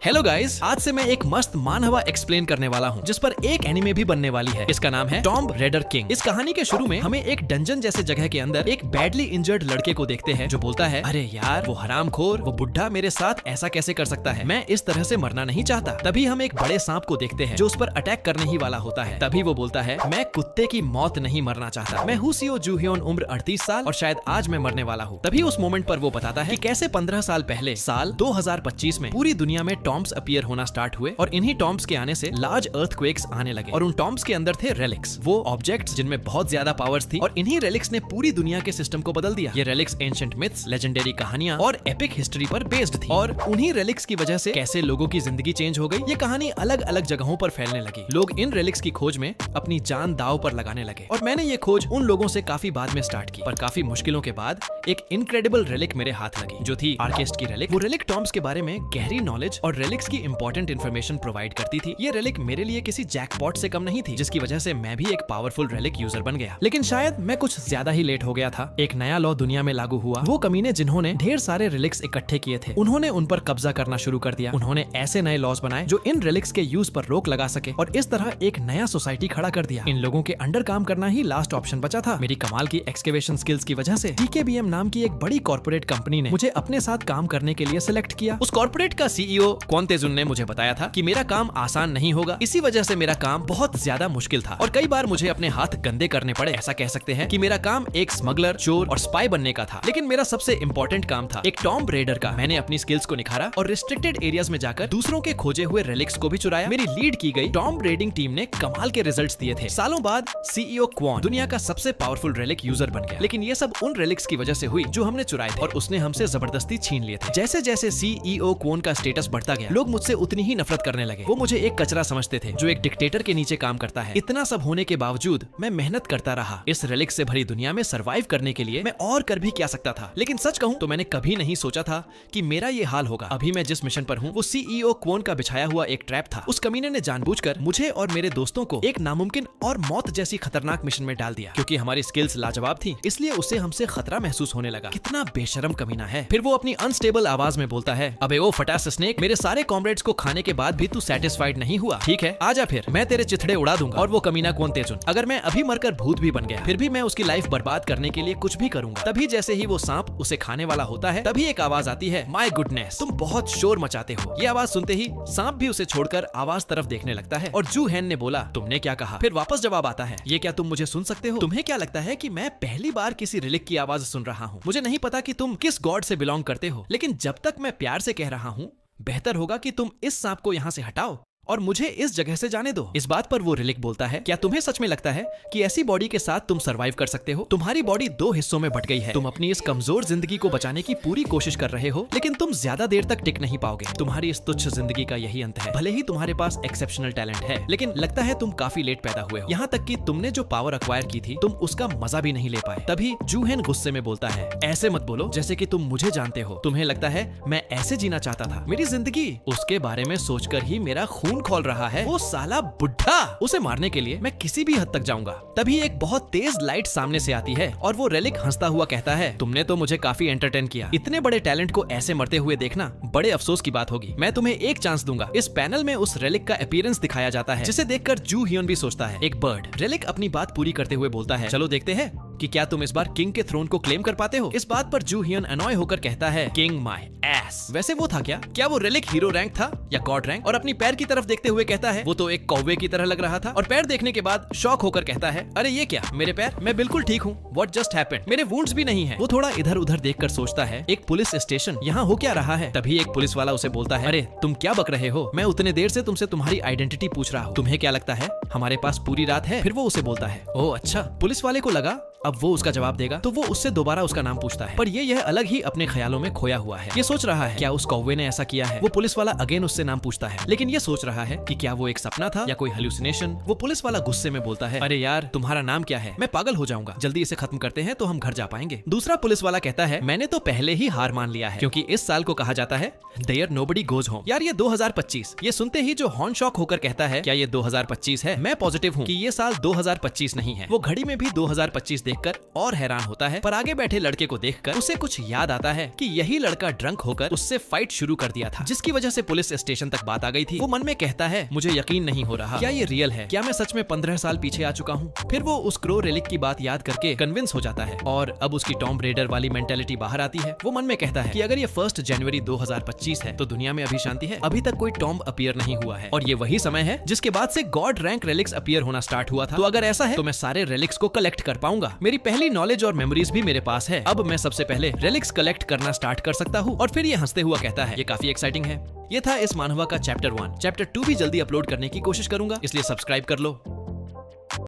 Hello guys, आज से मैं एक मस्त मानहवा एक्सप्लेन करने वाला हूँ जिस पर एक एनिमे भी बनने वाली है। इसका नाम है टॉम्ब रेडर किंग। इस कहानी के शुरू में हमें एक डंजन जैसे जगह के अंदर एक बैडली इंजर्ड लड़के को देखते हैं जो बोलता है, अरे यार वो हरामखोर, वो बुढ़ा मेरे साथ ऐसा कैसे कर सकता है, मैं इस तरह से मरना नहीं चाहता। तभी हम एक बड़े सांप को देखते हैं जो उस पर अटैक करने ही वाला होता है। तभी वो बोलता है, मैं कुत्ते की मौत नहीं मरना चाहता, मैं हूँ सीओ जूह्योन, उम्र 38 साल और शायद आज मैं मरने वाला हूँ। तभी उस मोमेंट पर वो बताता है कि कैसे 15 साल पहले साल 2025 में पूरी दुनिया में टॉम्ब्स अपीयर होना स्टार्ट हुए और इन्हीं टॉम्ब्स के आने से लार्ज अर्थक्वेक्स आने लगे और उन टॉम्ब्स के अंदर थे रेलिक्स, वो ऑब्जेक्ट्स जिनमें बहुत ज्यादा पावर्स थी और इन्हीं रेलिक्स ने पूरी दुनिया के सिस्टम को बदल दिया। ये रेलिक्स एंशिएंट मिथ्स, लेजेंडरी कहानियां और एपिक हिस्ट्री पर बेस्ड थी और उन्हीं रेलिक्स की वजह से कैसे लोगों की जिंदगी चेंज हो गई। ये कहानी अलग अलग जगहों पर फैलने लगी। लोग इन रेलिक्स की खोज में अपनी जान दांव पर लगाने लगे और मैंने ये खोज उन लोगों से काफी बाद में स्टार्ट की, पर काफी मुश्किलों के बाद एक इनक्रेडिबल रेलिक मेरे हाथ लगी जो थी आर्केस्ट की रेलिक। वो रेलिक टॉम्ब्स के बारे में गहरी नॉलेज और रेलिक्स की इंपॉर्टेंट इन्फॉर्मेशन प्रोवाइड करती थी। ये रेलिक मेरे लिए किसी जैकपॉट से कम नहीं थी, जिसकी वजह से मैं भी एक पावरफुल रेलिक यूजर बन गया। लेकिन शायद मैं कुछ ज्यादा ही लेट हो गया था। एक नया लॉ दुनिया में लागू हुआ। वो कमीने जिन्होंने ढेर सारे रेलिक्स इकट्ठे किए थे उन्होंने उन पर कब्जा करना शुरू कर दिया। उन्होंने ऐसे नए लॉज बनाए जो इन रेलिक्स के यूज पर रोक लगा सके और इस तरह एक नया सोसाइटी खड़ा कर दिया। इन लोगों के अंडर काम करना ही लास्ट ऑप्शन बचा था। मेरी कमाल की एक्सकेवेशन स्किल्स की वजह से DKBM नाम की एक बड़ी कॉर्पोरेट कंपनी ने मुझे अपने साथ काम करने के लिए सिलेक्ट किया। उस कॉर्पोरेट का CEO क्वॉन तेजुन ने मुझे बताया था कि मेरा काम आसान नहीं होगा, इसी वजह से मेरा काम बहुत ज्यादा मुश्किल था और कई बार मुझे अपने हाथ गंदे करने पड़े। ऐसा कह सकते हैं कि मेरा काम एक स्मगलर, चोर और स्पाई बनने का था, लेकिन मेरा सबसे इंपॉर्टेंट काम था एक टॉम्ब रेडर का। मैंने अपनी स्किल्स को निखारा और रिस्ट्रिक्टेड एरियाज में जाकर दूसरों के खोजे हुए रेलिक्स को भी चुराया। मेरी लीड की गई टॉम्ब रेडिंग टीम ने कमाल के रिजल्ट्स दिए थे। सालों बाद CEO क्वॉन दुनिया का सबसे पावरफुल रेलिक यूजर बन गया, लेकिन ये सब उन रेलिक्स की वजह से हुई जो हमने चुराए थे और उसने हमसे जबरदस्ती छीन लिए थे। जैसे जैसे CEO क्वॉन का स्टेटस बढ़ता गया, लोग मुझसे उतनी ही नफरत करने लगे। वो मुझे एक कचरा समझते थे जो एक डिक्टेटर के नीचे काम करता है। इतना सब होने के बावजूद मैं मेहनत करता रहा। इस रेलिक से भरी दुनिया में सरवाइव करने के लिए मैं और कर भी क्या सकता था, लेकिन सच कहूं तो मैंने कभी नहीं सोचा था कि मेरा ये हाल होगा। अभी मैं जिस मिशन पर हूँ वो CEO क्वॉन का बिछाया हुआ एक ट्रैप था। उस कमीने ने जानबूझकर मुझे और मेरे दोस्तों को एक नामुमकिन और मौत जैसी खतरनाक मिशन में डाल दिया। क्योंकि हमारी स्किल्स लाजवाब थी, इसलिए उसे हमसे खतरा महसूस होने लगा। कितना बेशरम कमीना है। फिर वो अपनी अनस्टेबल आवाज में बोलता है, अबे ओ फटास स्नेक, मेरे सारे कॉमरेड्स को खाने के बाद भी तू सेटिस्फाइड नहीं हुआ? ठीक है, आजा फिर, मैं तेरे चिथड़े उड़ा दूंगा। और वो कमीना क्वॉन तेजुन, अगर मैं अभी मरकर भूत भी बन गया फिर भी मैं उसकी लाइफ बर्बाद करने के लिए कुछ भी करूंगा। तभी जैसे ही वो सांप उसे खाने वाला होता है, तभी एक आवाज आती है, माय गुडनेस, तुम बहुत शोर मचाते हो। ये आवाज सुनते ही सांप भी उसे छोड़कर आवाज तरफ देखने लगता है और जू हैन ने बोला, तुमने क्या कहा? फिर वापस जवाब आता है, ये क्या तुम मुझे सुन सकते हो? तुम्हें क्या लगता है कि मैं पहली बार किसी रिलिक की आवाज सुन रहा हूँ? मुझे नहीं पता कि तुम किस गॉड से बिलोंग करते हो, लेकिन जब तक मैं प्यार से कह रहा हूँ बेहतर होगा कि तुम इस सांप को यहाँ से हटाओ और मुझे इस जगह से जाने दो। इस बात पर वो रिलिक बोलता है, क्या तुम्हें सच में लगता है कि ऐसी बॉडी के साथ तुम सरवाइव कर सकते हो? तुम्हारी बॉडी 2 हिस्सों में बट गई है। तुम अपनी इस कमजोर जिंदगी को बचाने की पूरी कोशिश कर रहे हो, लेकिन तुम ज्यादा देर तक टिक नहीं पाओगे। तुम्हारी इस तुच्छ जिंदगी का यही अंत है। भले ही तुम्हारे पास एक्सेप्शनल टैलेंट है, लेकिन लगता है तुम काफी लेट पैदा हुए हो। यहाँ तक कि तुमने जो पावर अक्वायर की थी तुम उसका मजा भी नहीं ले पाए। तभी जूहेन गुस्से में बोलता है, ऐसे मत बोलो जैसे कि तुम मुझे जानते हो। तुम्हें लगता है मैं ऐसे जीना चाहता था? मेरी जिंदगी, उसके बारे में सोचकर ही मेरा खून खौल रहा है। वो साला बुढ़ा, उसे मारने के लिए मैं किसी भी हद तक जाऊंगा। तभी एक बहुत तेज लाइट सामने से आती है और वो रेलिक हंसता हुआ कहता है, तुमने तो मुझे काफी एंटरटेन किया। इतने बड़े टैलेंट को ऐसे मरते हुए देखना बड़े अफसोस की बात होगी। मैं तुम्हें एक चांस दूंगा। इस पैनल में उस रेलिक का अपीयरेंस दिखाया जाता है जिसे देखकर जू ह्योन भी सोचता है, एक बर्ड। रेलिक अपनी बात पूरी करते हुए बोलता है, चलो देखते हैं कि क्या तुम इस बार किंग के थ्रोन को क्लेम कर पाते हो। इस बात पर जू ह्योन अनॉय होकर कहता है, किंग माय एस। वैसे वो था क्या वो रेलिक हीरो रैंक था या गॉड रैंक? और अपनी पैर की तरफ देखते हुए कहता है, वो तो एक कौवे की तरह लग रहा था। और पैर देखने के बाद शॉक होकर कहता है, अरे ये क्या, मेरे पैर? मैं बिल्कुल ठीक हूँ। What just happened? मेरे वुंड्स भी नहीं है। वो थोड़ा इधर उधर देखकर सोचता है, एक पुलिस स्टेशन, यहाँ हो क्या रहा है? तभी एक पुलिस वाला उसे बोलता है, अरे तुम क्या बक रहे हो? मैं उतने देर से तुमसे तुम्हारी आइडेंटिटी पूछ रहा हूँ। तुम्हें क्या लगता है हमारे पास पूरी रात है? फिर वो उसे बोलता है, ओह अच्छा। पुलिस वाले को लगा अब वो उसका जवाब देगा, तो वो उससे दोबारा उसका नाम पूछता है, पर यह अलग ही अपने ख्यालों में खोया हुआ है। ये सोच रहा है क्या उस कौवे ने ऐसा किया है? वो पुलिस वाला अगेन उससे नाम पूछता है, लेकिन ये सोच रहा है कि क्या वो एक सपना था या कोई हेलुसिनेशन। वो पुलिस वाला गुस्से में बोलता है, अरे यार तुम्हारा नाम क्या है? मैं पागल हो जाऊंगा, जल्दी इसे खत्म करते हैं तो हम घर जा पाएंगे। दूसरा पुलिस वाला कहता है, मैंने तो पहले ही हार मान लिया है, क्योंकि इस साल को कहा जाता है देयर नोबडी गोज होम। यार ये 2025। ये सुनते ही जो हॉर्न शॉक होकर कहता है, क्या ये 2025 है? मैं पॉजिटिव हूँ कि ये साल 2025 नहीं है। वो घड़ी में भी 2025 देखकर और हैरान होता है, पर आगे बैठे लड़के को देखकर उसे कुछ याद आता है कि यही लड़का ड्रंक होकर उससे फाइट शुरू कर दिया था, जिसकी वजह से पुलिस स्टेशन तक बात आ गई थी। वो मन में कहता है, मुझे यकीन नहीं हो रहा, क्या ये रियल है? क्या मैं सच में 15 साल पीछे आ चुका हूँ? फिर वो उस क्रो रेलिक की बात याद करके कन्विंस हो जाता है और अब उसकी टॉम रेडर वाली मेंटेलिटी बाहर आती है। वो मन में कहता है कि अगर ये 1 जनवरी 2025 है तो दुनिया में अभी शांति है, अभी तक कोई टॉम अपीयर नहीं हुआ है और ये वही समय है जिसके बाद से गॉड रैंक रेलिक्स अपीयर होना स्टार्ट हुआ था। तो अगर ऐसा है तो मैं सारे रेलिक्स को कलेक्ट कर पाऊंगा। मेरी पहली नॉलेज और मेमोरीज भी मेरे पास है। अब मैं सबसे पहले रेलिक्स कलेक्ट करना स्टार्ट कर सकता हूँ। और फिर ये हंसते हुआ कहता है, ये काफी एक्साइटिंग है। ये था इस मानवा का चैप्टर 1। चैप्टर 2 भी जल्दी अपलोड करने की कोशिश करूंगा, इसलिए सब्सक्राइब कर लो।